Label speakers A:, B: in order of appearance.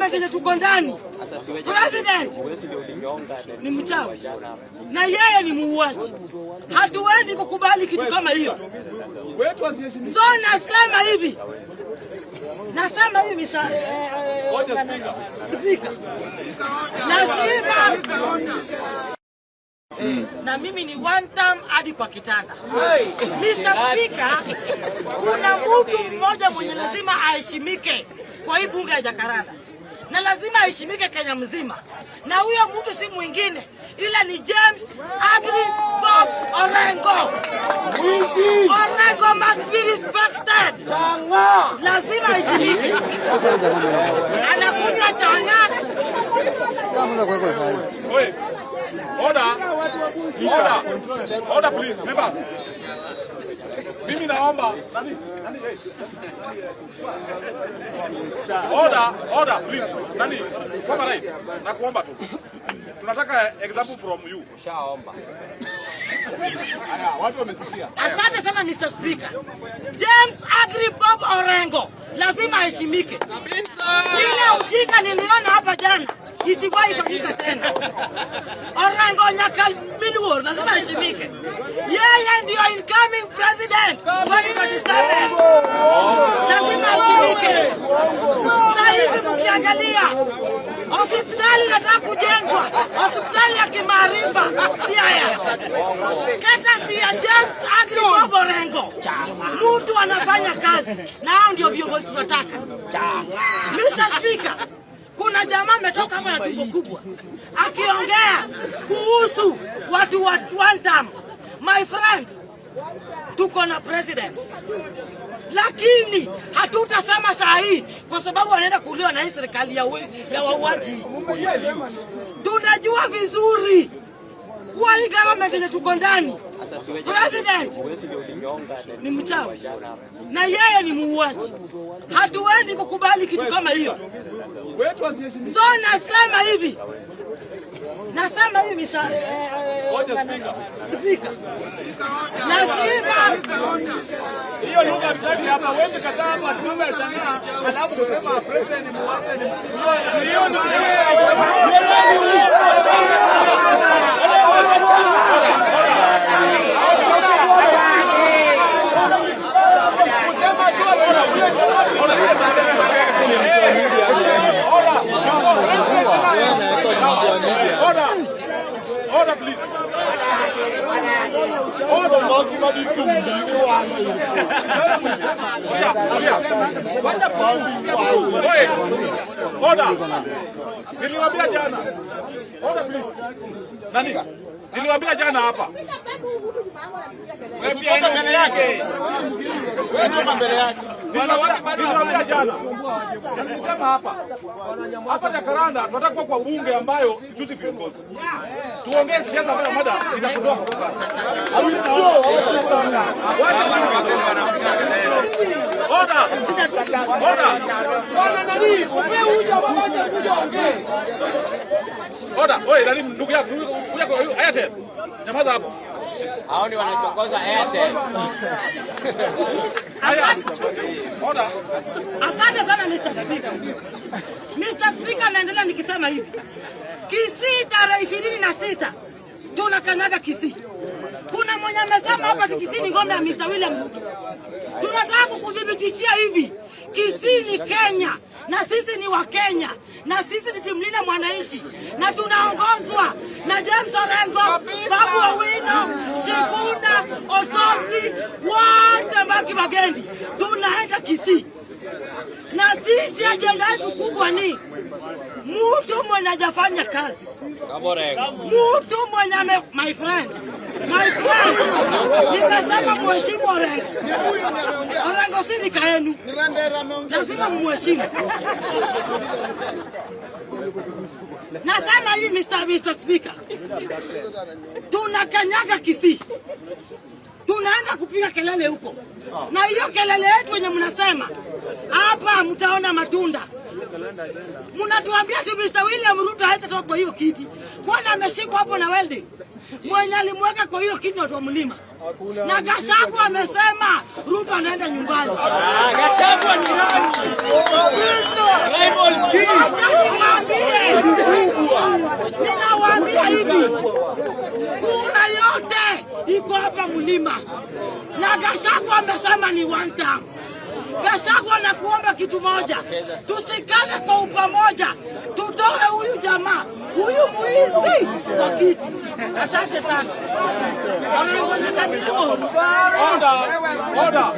A: government yenye tuko ndani, president ni mchawi na yeye ni muuaji. Hatuwezi kukubali kitu kama hiyo. So nasema hivi Speaker, lazima na mimi ni one term hadi kwa kitanda. Mr. Speaker, kuna mtu mmoja mwenye lazima aheshimike kwa hii bunge ya Jacaranda, na lazima aheshimike Kenya mzima, na huyo mtu si mwingine ila ni James Aggrey Bob Orengo. Orengo must be respected. Lazima aheshimike. Anakunywa changa. Order please, members. Mimi naomba. Order please. Nani? Former right. Nakuomba tu. Tunataka example from you. Shaomba. Watu wamesikia. Asante sana Mr. Speaker. James Aggrey Bob Orengo lazima aheshimike. Kabisa. Ile ujinga niliona hapa jana isiwahi kufanyika tena. Orengo Nyakal Milwor lazima aheshimike. Yeye ndio incoming president 2027. Lazima aheshimike. Sasa hivi mkiangalia hospitali inataka kujengwa, hospitali ya kimaarifa Siaya. Kata si ya James Aggrey Bob Orengo. Mtu anafanya kazi na hao ndio viongozi tunataka. Mr. Speaker, kuna jamaa ametoka hapa na tumbo kubwa akiongea kuhusu watu wa one term. My friend, tuko na president, lakini hatutasema saa hii kwa sababu wanaenda kuuliwa na hii serikali ya wauaji. Tunajua vizuri kwa hii government yenye tuko ndani, president ni mchawi na yeye ni muuaji. Hatuwezi kukubali kitu kama hiyo. So nasema hivi Speaker, lazima hiyo lugha mtaki hapa wewe kataa hapa mambo ya changa alafu kusema president ni muuaji ni hiyo ndio Order please. Order. Niliwaambia jana. Order please. Nani? Niliwaambia jana hapa. Wewe pia mbele yake. Wewe toka mbele yake. Niliwaambia jana. Nilisema hapa. Hapa Jacaranda tunataka kwa bunge ambayo juzi viongozi. Tuongee siasa ambayo mada itakutoa kwa. Order. Bwana nani? Wewe huja baba kuja ongee. Order. Wewe nani ndugu yako? Kuja kwa Airtel. Nyamaza hapo.
B: Hao ni wanachokoza Airtel.
A: Order. Asante sana Mr. Speaker. Mr. Speaker, naendelea nikisema hivi. Kisii tarehe 26 tunakanyaga Kisii. Kuna mwenye amesema hapa Kisii ni ngome ya Mr. William Ruto. Tunataka kukudhibitishia hivi. Kisii ni Kenya na sisi ni wa Kenya na sisi ni Timlina Mwananchi na tunaongozwa na James Orengo, Babu Owino, Shifuna, Otosi, wote Mbaki Magendi. Tunaenda Kisii. Na sisi ajenda yetu kubwa ni mtu mwenye hajafanya kazi. Mtu mwenye my friend. Nikasema mheshimu Orengo. Orengo si nikaenu. Lazima mheshimu. Nasema hivi Mr. Speaker. Tunakanyaga Kisii. Tunaenda kupiga kelele huko. Na hiyo kelele yetu wenye mnasema hapa mtaona matunda. Mnatuambia tu Mr. William Ruto hatatoka kwa hiyo kiti. Kwani ameshikwa hapo na welding. Mwenye alimweka kwa hiyo kiti watu wa mlima. Na Gachagua amesema Ruto anaenda nyumbani.
B: Gachagua ni nani? Tribal chief.
A: iko hapa mlima. Na Gachagua amesema ni one time. Gachagua na kuomba kitu moja. Tushikane kwa upamoja. Tutoe huyu jamaa, huyu mwizi kwa kiti. Asante sana. Orengo na kabidhi.
C: Order.